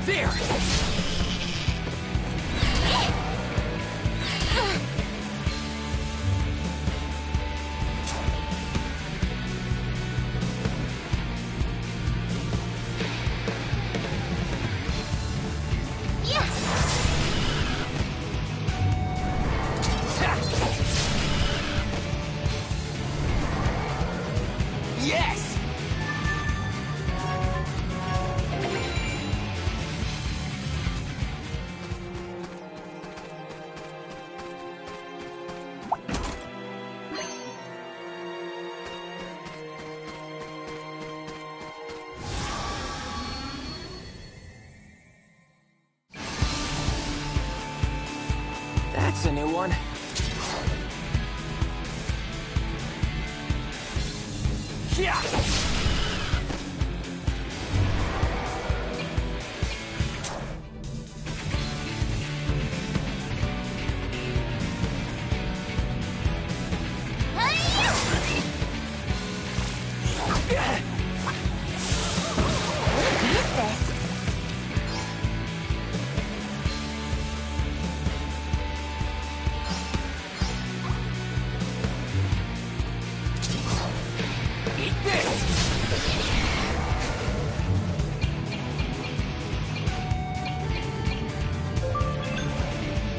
There! Yes! That's a new one. Yeah!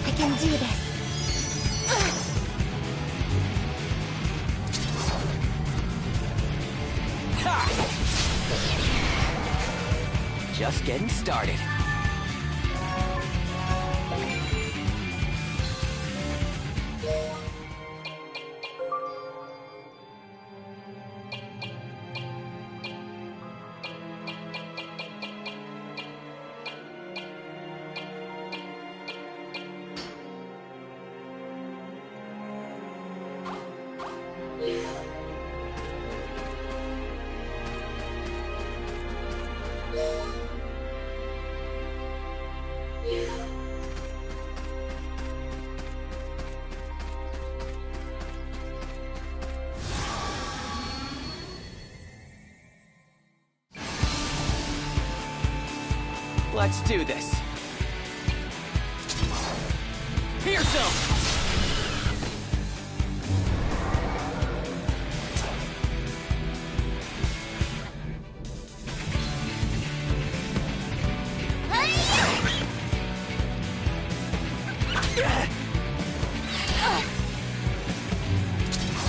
I can do this. Just getting started. Let's do this. Here's some!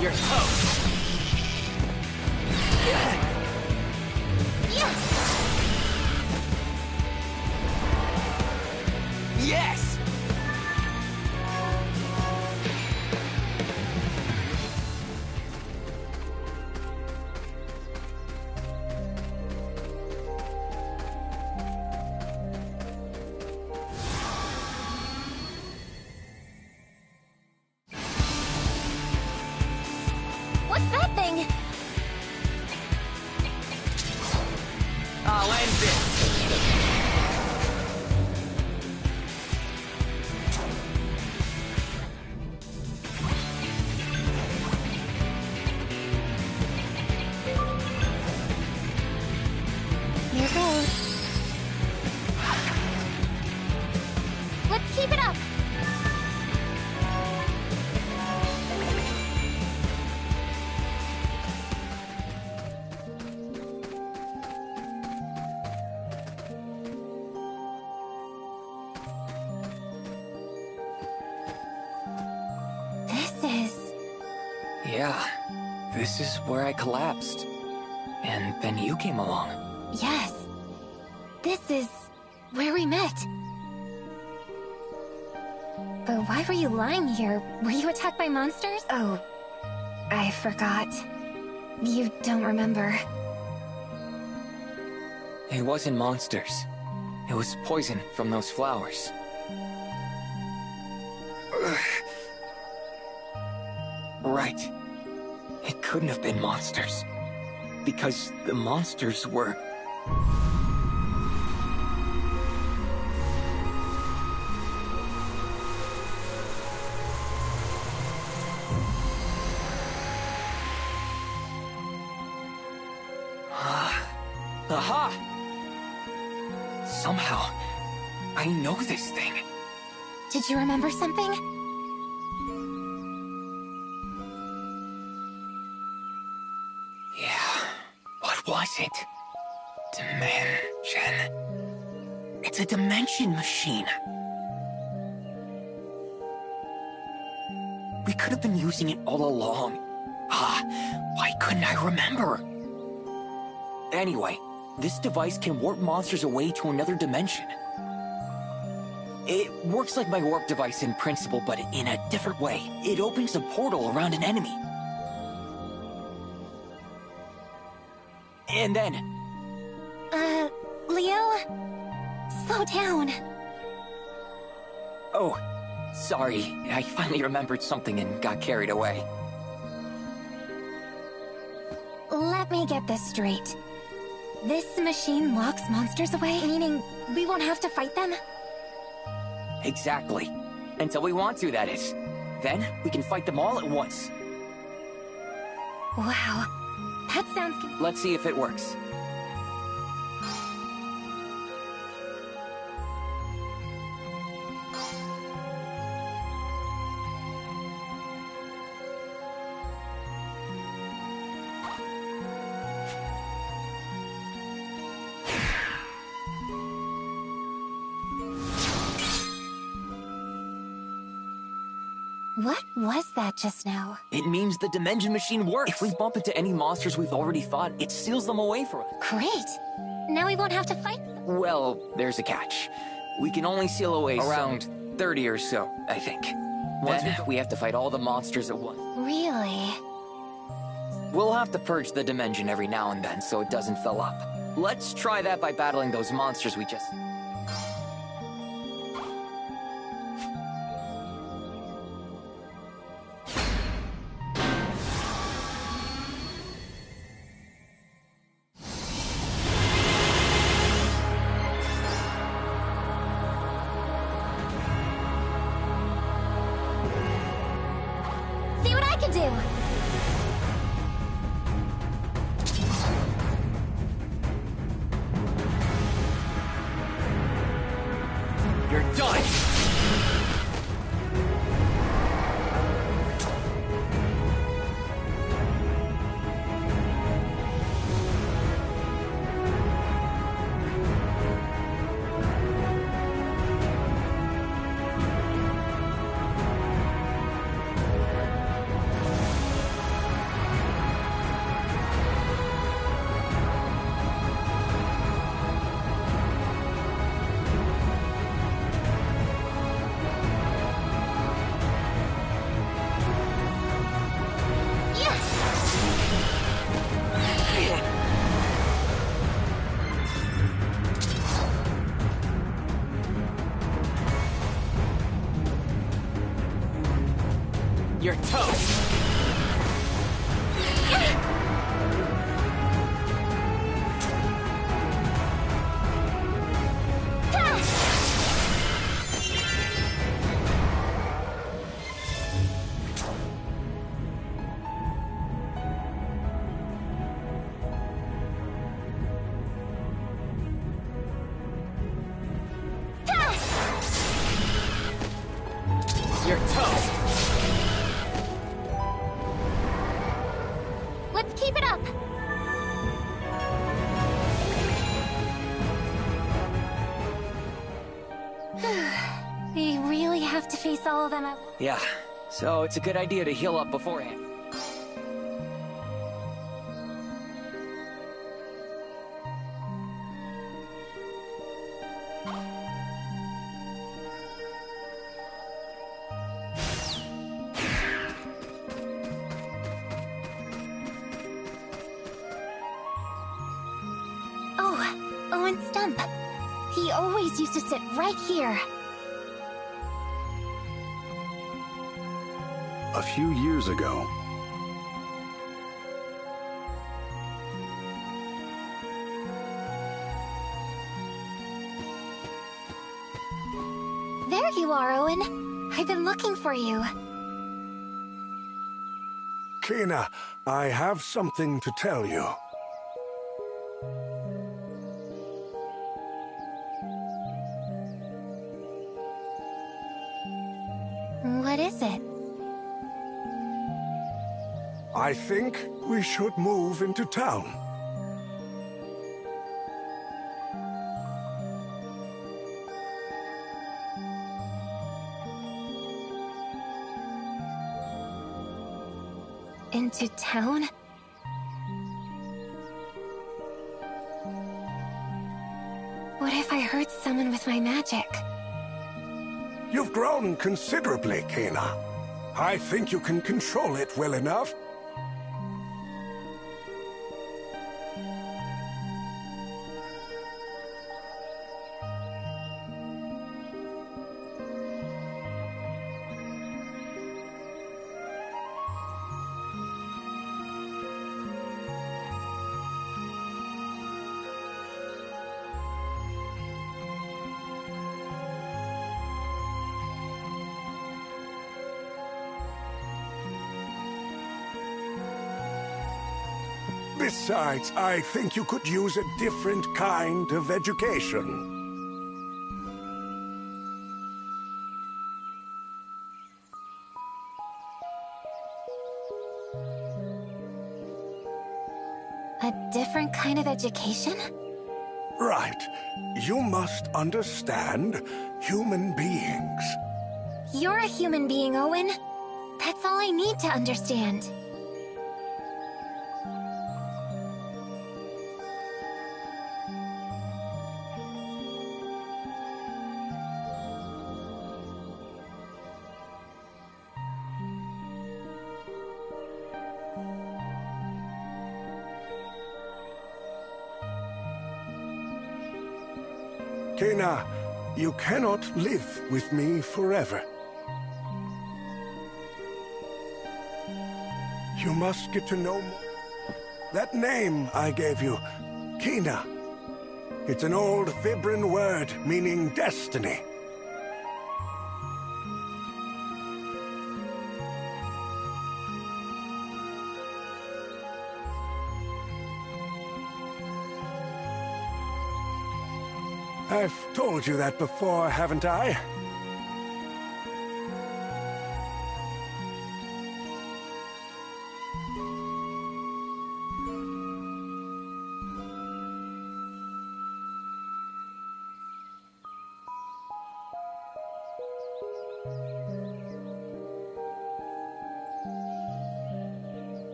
You're toast! Yes! What's that thing? I'll end this! Here goes. Let's keep it up. Yeah, this is where I collapsed. And then you came along. Yes. This is where we met. But why were you lying here? Were you attacked by monsters? Oh, I forgot. You don't remember. It wasn't monsters. It was poison from those flowers. Right. It couldn't have been monsters. Because the monsters were... Aha! Somehow, I know this thing. Did you remember something? Yeah, what was it? Dimension. It's a dimension machine. We could have been using it all along. Why couldn't I remember? Anyway, this device can warp monsters away to another dimension. It works like my warp device in principle, but in a different way. It opens a portal around an enemy. And then... Leo? Slow down. Oh, sorry. I finally remembered something and got carried away. Let me get this straight. This machine locks monsters away, meaning we won't have to fight them? Exactly. Until we want to, that is. Then, we can fight them all at once. Wow. That sounds... Let's see if it works. What was that just now? It means the dimension machine works. If we bump into any monsters we've already fought, it seals them away from us. Great! Now we won't have to fight them. Well, there's a catch. We can only seal away around 30 or so, I think. Then we have to fight all the monsters at once. Really? We'll have to purge the dimension every now and then so it doesn't fill up. Let's try that by battling those monsters we just... See what I can do! You're done! You're toast! You're toast! Let's keep it up! We really have to face all of them at once. Yeah, so it's a good idea to heal up beforehand. Oh, and Stump. He always used to sit right here. A few years ago, There you are, Owen. I've been looking for you. Kena, I have something to tell you. What is it? I think we should move into town. Into town? What if I hurt someone with my magic? You've grown considerably, Kena. I think you can control it well enough. Besides, I think you could use a different kind of education. A different kind of education? Right. You must understand human beings. You're a human being, Owen. That's all I need to understand. Kena, you cannot live with me forever. You must get to know more. That name I gave you, Kena. It's an old Vibran word meaning destiny. I've told you that before, haven't I?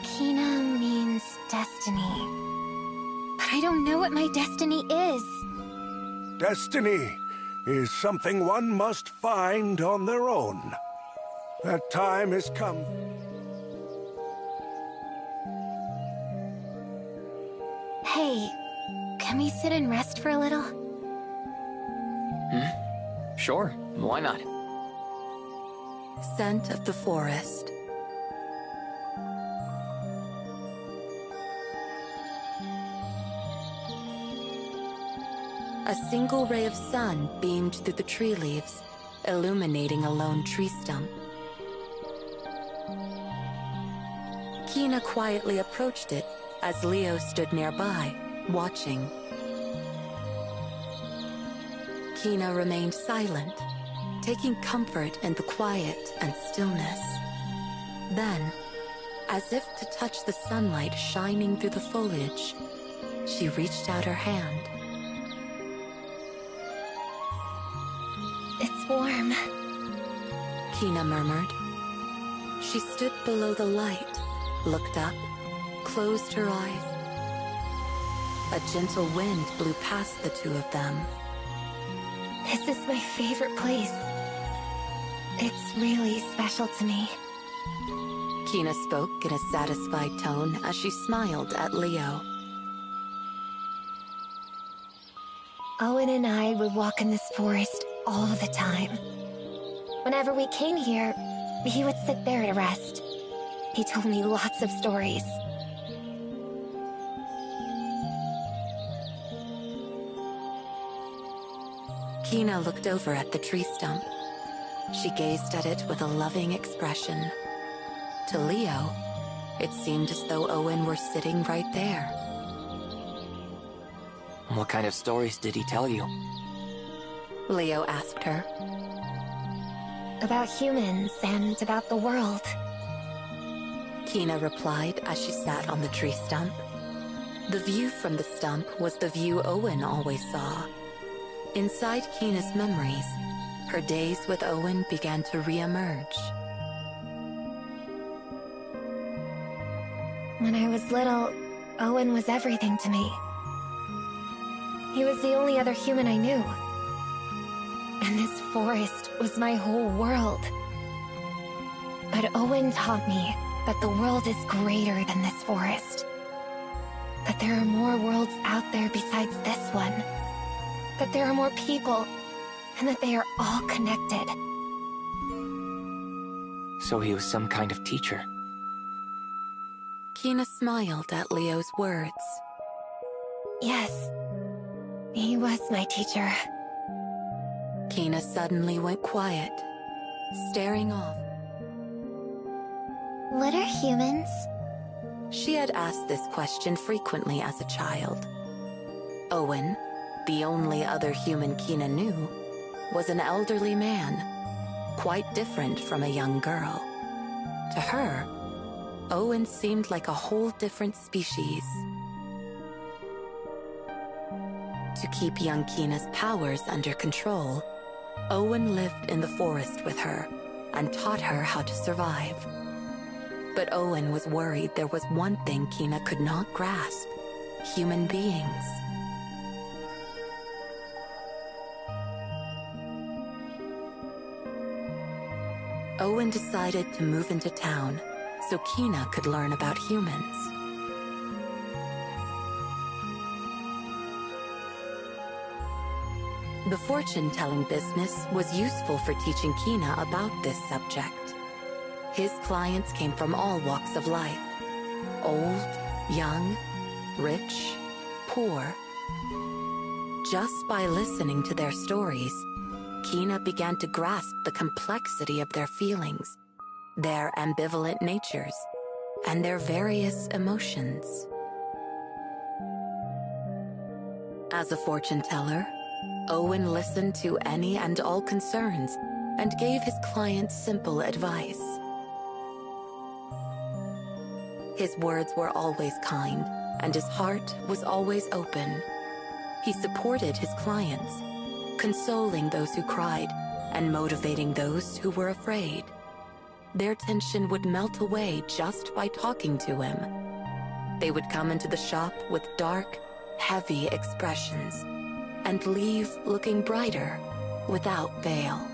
Kena means destiny. But I don't know what my destiny is. Destiny is something one must find on their own. That time has come. Hey, can we sit and rest for a little? Sure, why not? Scent of the forest. A single ray of sun beamed through the tree leaves, illuminating a lone tree stump. Kena quietly approached it as Leo stood nearby, watching. Kena remained silent, taking comfort in the quiet and stillness. Then, as if to touch the sunlight shining through the foliage, She reached out her hand. It's warm. Kina murmured. She stood below the light, looked up, closed her eyes. A gentle wind blew past the two of them. This is my favorite place. It's really special to me. Kina spoke in a satisfied tone as she smiled at Leo. Owen and I would walk in this forest all the time. Whenever we came here, he would sit there to rest. He told me lots of stories. Kina looked over at the tree stump. She gazed at it with a loving expression. To Leo, it seemed as though Owen were sitting right there. What kind of stories did he tell you? Leo asked her. About humans and about the world. Kina replied as she sat on the tree stump. The view from the stump was the view Owen always saw. Inside Kina's memories, her days with Owen began to re-emerge. When I was little, Owen was everything to me. He was the only other human I knew. And this forest was my whole world. But Owen taught me that the world is greater than this forest. That there are more worlds out there besides this one. That there are more people, and that they are all connected. So he was some kind of teacher. Kina smiled at Leo's words. Yes, he was my teacher. Kina suddenly went quiet, staring off. What are humans? She had asked this question frequently as a child. Owen, the only other human Kina knew, was an elderly man, quite different from a young girl. To her, Owen seemed like a whole different species. To keep young Kina's powers under control, Owen lived in the forest with her and taught her how to survive. But Owen was worried there was one thing Kina could not grasp: human beings. Owen decided to move into town so Kina could learn about humans. The fortune-telling business was useful for teaching Kina about this subject. His clients came from all walks of life: old, young, rich, poor. Just by listening to their stories, Kina began to grasp the complexity of their feelings, their ambivalent natures, and their various emotions. As a fortune teller, Owen listened to any and all concerns and gave his clients simple advice. His words were always kind, and his heart was always open. He supported his clients, consoling those who cried and motivating those who were afraid. Their tension would melt away just by talking to him. They would come into the shop with dark, heavy expressions and leave looking brighter without veil.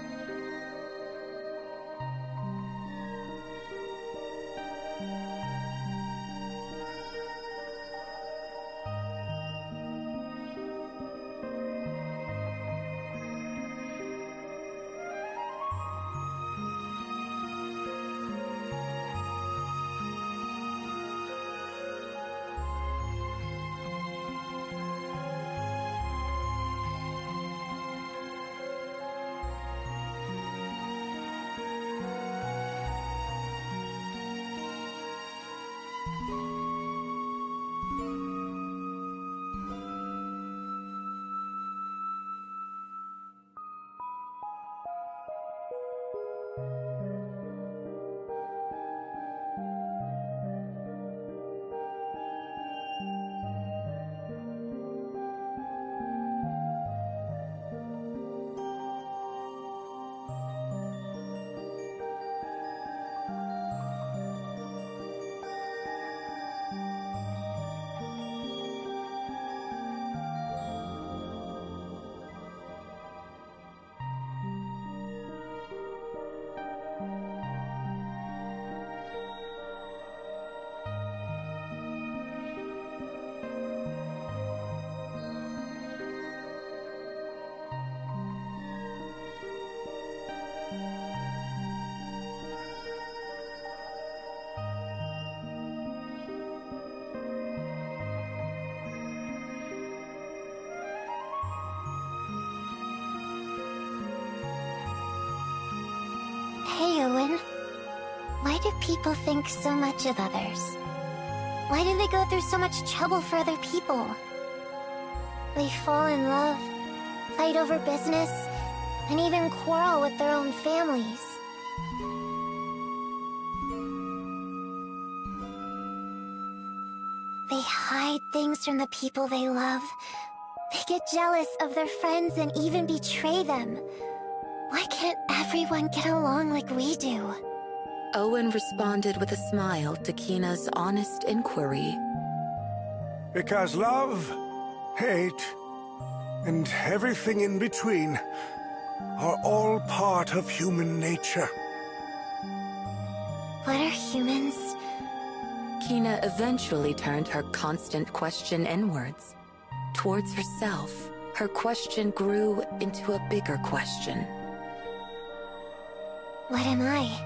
do people think so much of others? Why do they go through so much trouble for other people? They fall in love, fight over business, and even quarrel with their own families. They hide things from the people they love. They get jealous of their friends and even betray them. Why can't everyone get along like we do? Owen responded with a smile to Kina's honest inquiry. Because love, hate, and everything in between are all part of human nature. What are humans? Kina eventually turned her constant question inwards. Towards herself, her question grew into a bigger question. What am I?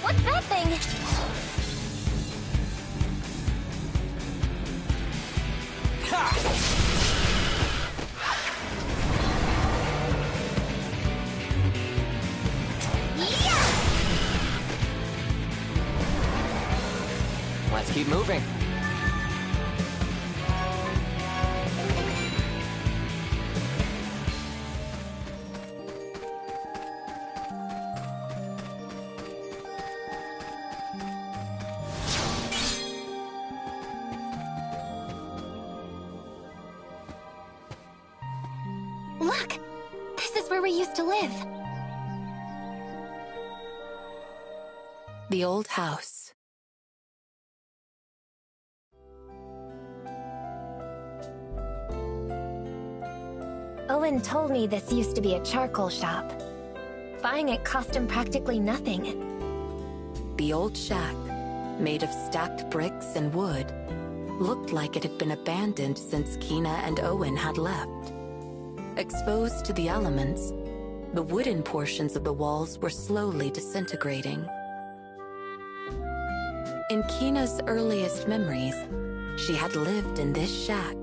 What's that thing? Let's keep moving. Look! This is where we used to live. The old house. Owen told me this used to be a charcoal shop. Buying it cost him practically nothing. The old shack, made of stacked bricks and wood, looked like it had been abandoned since Kina and Owen had left. Exposed to the elements, the wooden portions of the walls were slowly disintegrating. In Kina's earliest memories, she had lived in this shack.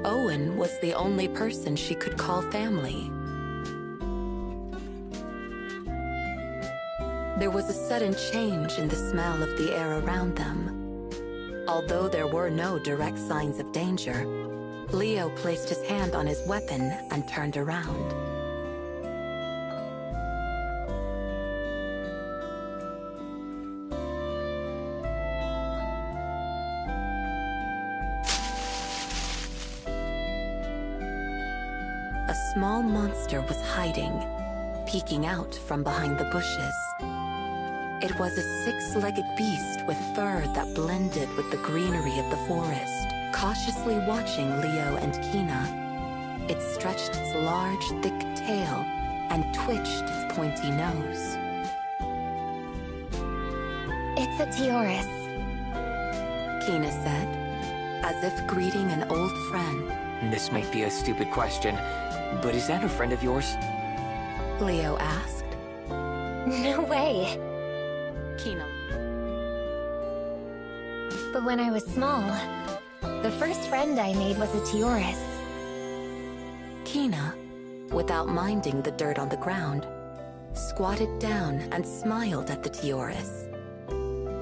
Owen was the only person she could call family. There was a sudden change in the smell of the air around them. Although there were no direct signs of danger, Leo placed his hand on his weapon and turned around. A small monster was hiding, peeking out from behind the bushes. It was a six-legged beast with fur that blended with the greenery of the forest. Cautiously watching Leo and Kina, it stretched its large, thick tail and twitched its pointy nose. It's a Teoris. Kina said, as if greeting an old friend. This might be a stupid question, but is that a friend of yours? Leo asked. No way. Kina. But when I was small, the first friend I made was a Teoris. Kina, without minding the dirt on the ground, squatted down and smiled at the Teoris.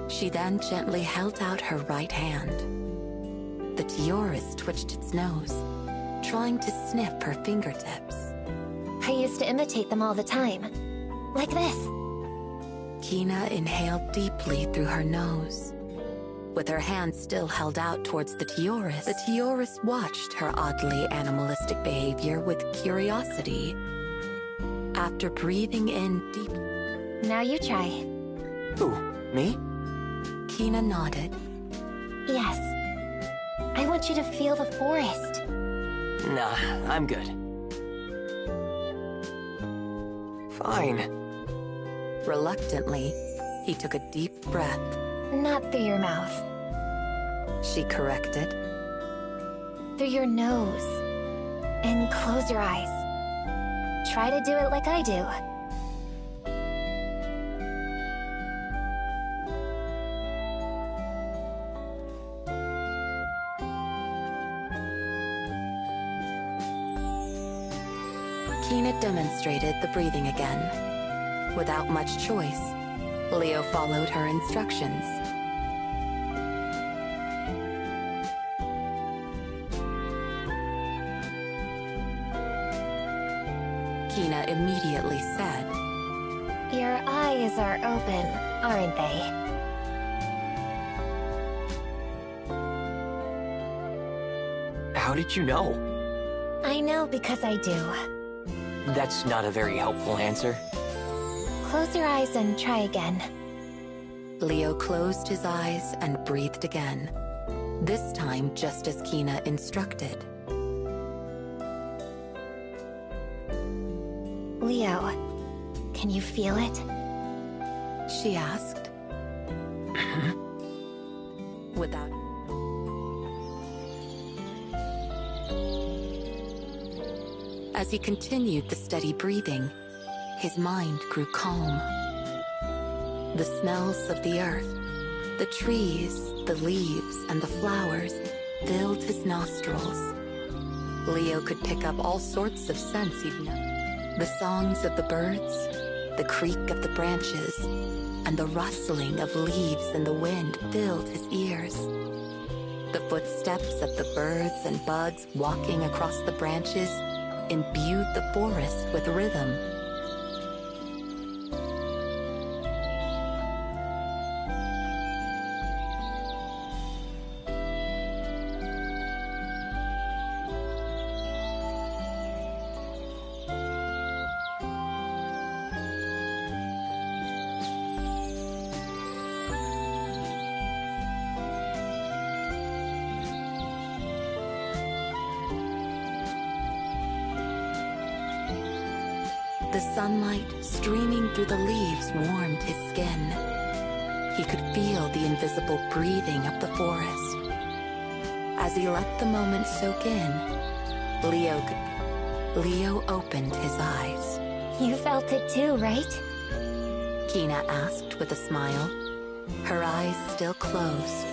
She then gently held out her right hand. The Tioris twitched its nose, trying to sniff her fingertips. I used to imitate them all the time. Like this. Kina inhaled deeply through her nose. With her hand still held out towards the Tioris watched her oddly animalistic behavior with curiosity. After breathing in deeply... Now you try. Who, me? Kina nodded. Yes. I want you to feel the forest. Nah, I'm good. Fine. Reluctantly, he took a deep breath. Not through your mouth. She corrected. Through your nose. And close your eyes. Try to do it like I do. Kina demonstrated the breathing again. Without much choice, Leo followed her instructions. Kina immediately said, Your eyes are open, aren't they? How did you know? I know because I do. That's not a very helpful answer. Close your eyes and try again. Leo closed his eyes and breathed again, this time just as Kina instructed. Leo, can you feel it? She asked. Without... As he continued the steady breathing, his mind grew calm. The smells of the earth, the trees, the leaves, and the flowers filled his nostrils. Leo could pick up all sorts of scents he'd known. The songs of the birds, the creak of the branches, and the rustling of leaves in the wind filled his ears. The footsteps of the birds and bugs walking across the branches imbued the forest with rhythm. The sunlight streaming through the leaves warmed his skin. He could feel the invisible breathing of the forest. As he let the moment soak in, Leo opened his eyes. You felt it too, right? Kina asked with a smile, her eyes still closed.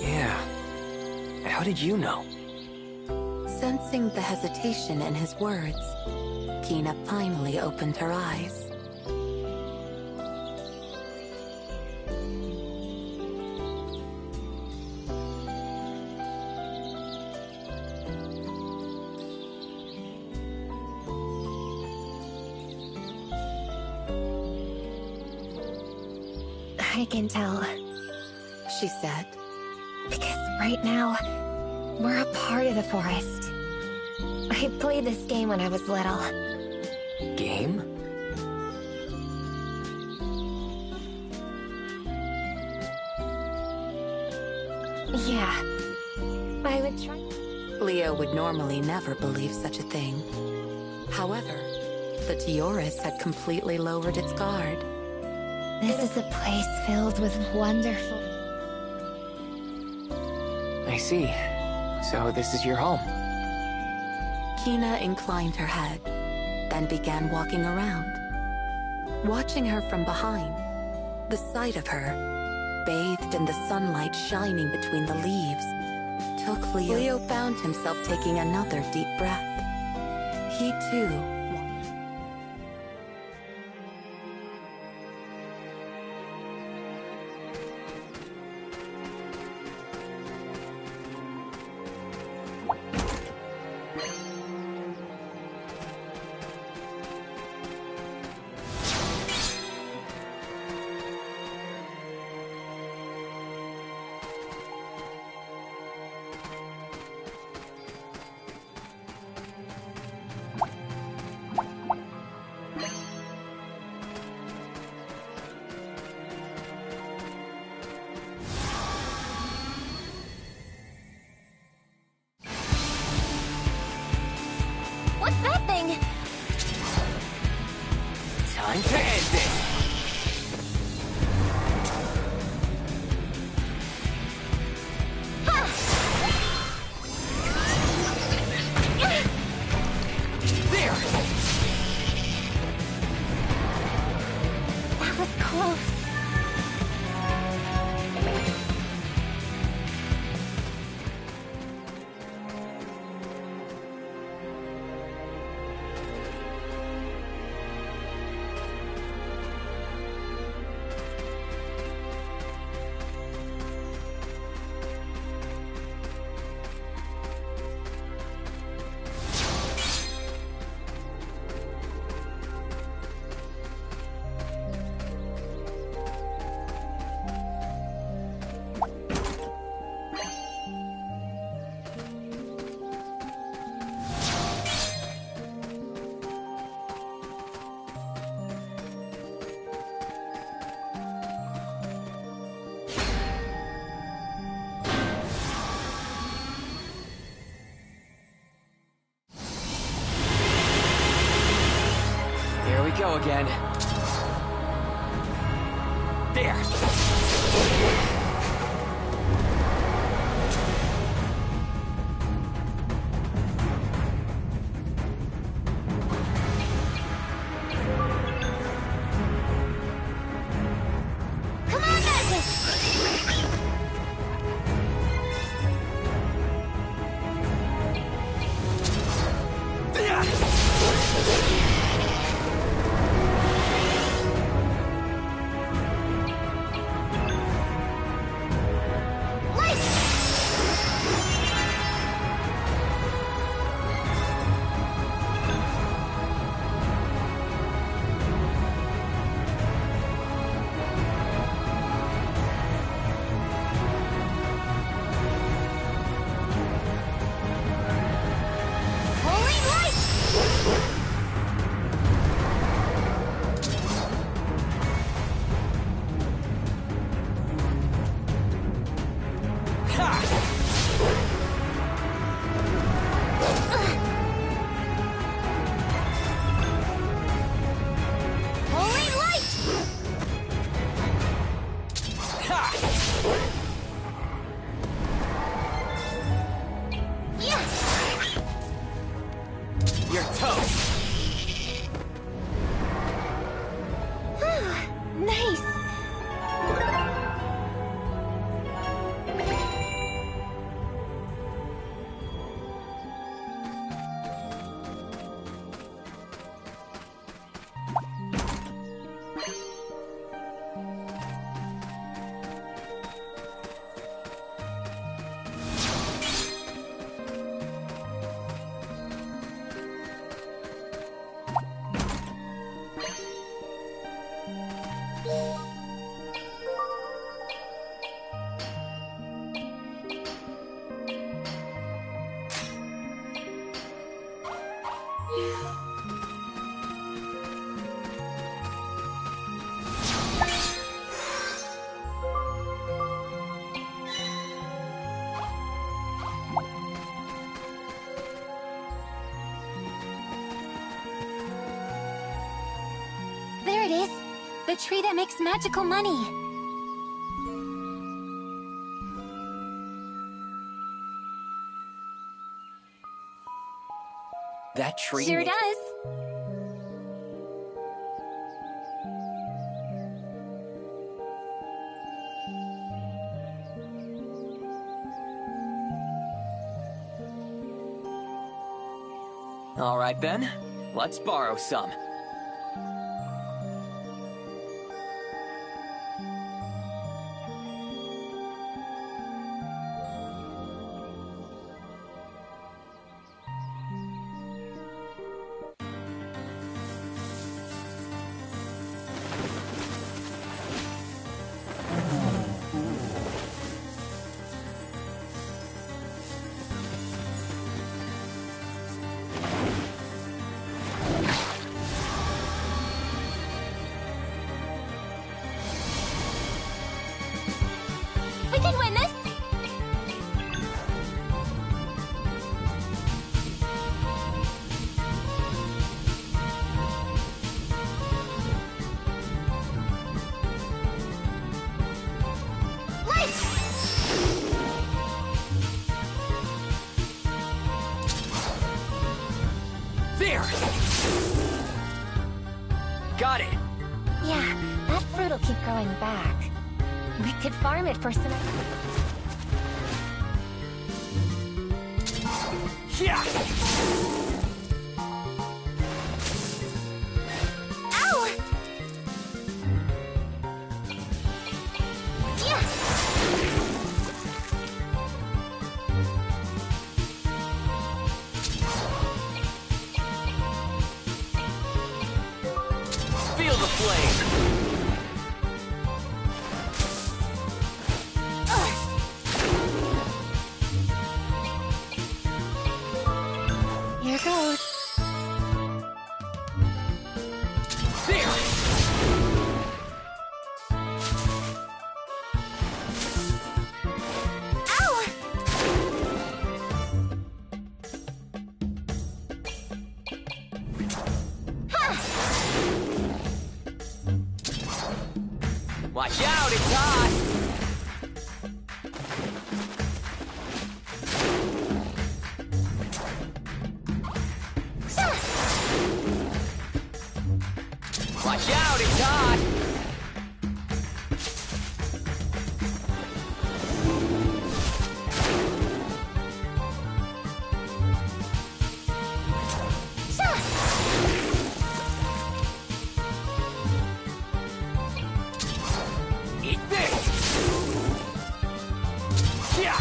Yeah. How did you know? Sensing the hesitation in his words, Kina finally opened her eyes. I can tell. She said. Because right now, we're a part of the forest. I played this game when I was little. Game? Yeah. I would try... Leo would normally never believe such a thing. However, the Tioris had completely lowered its guard. This is a place filled with wonderful... I see. So this is your home. Kina inclined her head, then began walking around. Watching her from behind, the sight of her, bathed in the sunlight shining between the leaves, took Leo. Leo found himself taking another deep breath. He too. go again. There! Come on, Magic! Holy light! Holy light! Yeah! You're toast! Nice! There it is. The tree that makes magical money. That tree... Sure ma- does. All right, then. Let's borrow some. We can win this! Light! There! Got it! Yeah, that fruit will keep growing back. We could farm it for some... Yeah! Ow! Yeah! Feel the flame! Here goes. There! Ow! Ha! Watch out, it's hot! Watch out, it's hot! Eat this! Yeah!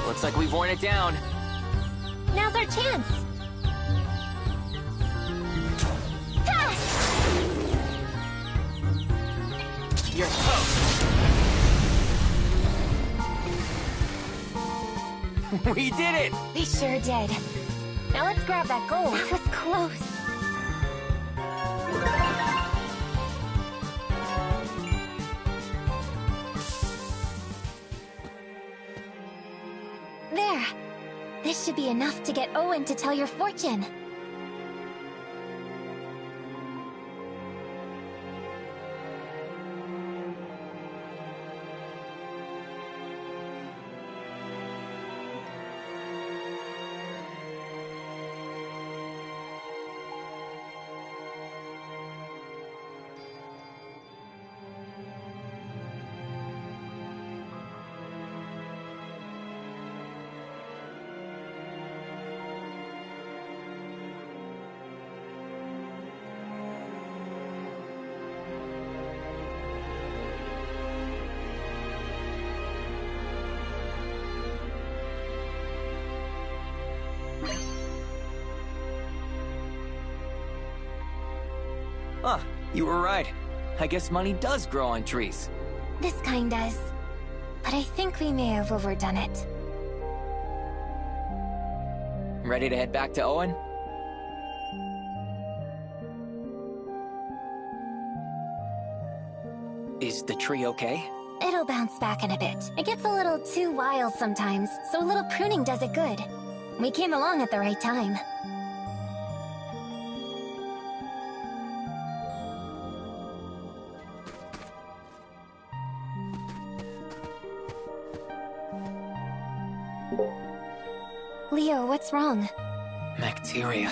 Looks like we've worn it down. Now's our chance! You're toast! We did it! We sure did. Now let's grab that gold. That was close. There. This should be enough to get Owen to tell your fortune. Huh, you were right. I guess money does grow on trees. This kind does. But I think we may have overdone it. Ready to head back to Owen? Is the tree okay? It'll bounce back in a bit. It gets a little too wild sometimes, so a little pruning does it good. We came along at the right time. Leo, what's wrong? Bacteria.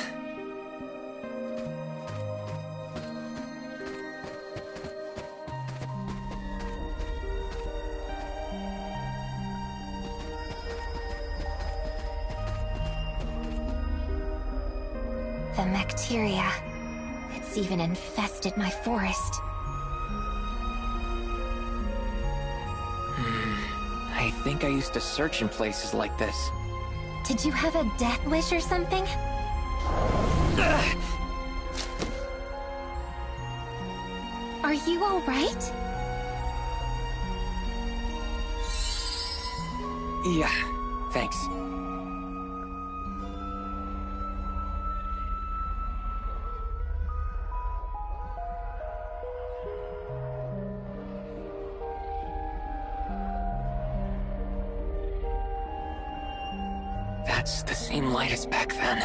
The bacteria. It's even infested my forest. I think I used to search in places like this. Did you have a death wish or something? Are you all right? Yeah, thanks. That's the same light as back then.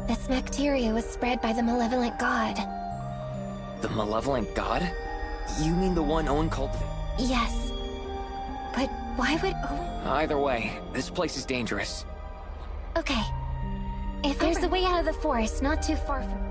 This bacteria was spread by the malevolent god. The malevolent god? You mean the one Owen cultivated? Yes. But why would Owen... Either way, this place is dangerous. Okay. If there's a way out of the forest not too far from...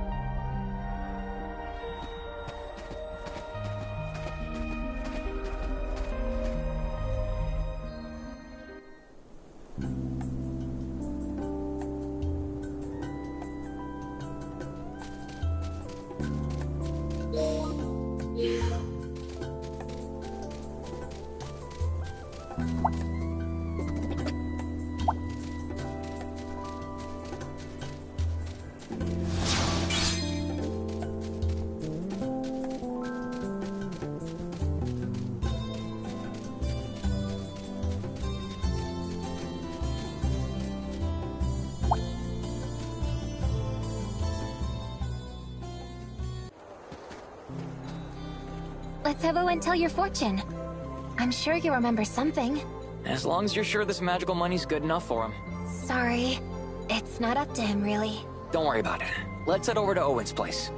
Let's have Owen tell your fortune. I'm sure you remember something. As long as you're sure this magical money's good enough for him. Sorry. It's not up to him, really. Don't worry about it. Let's head over to Owen's place.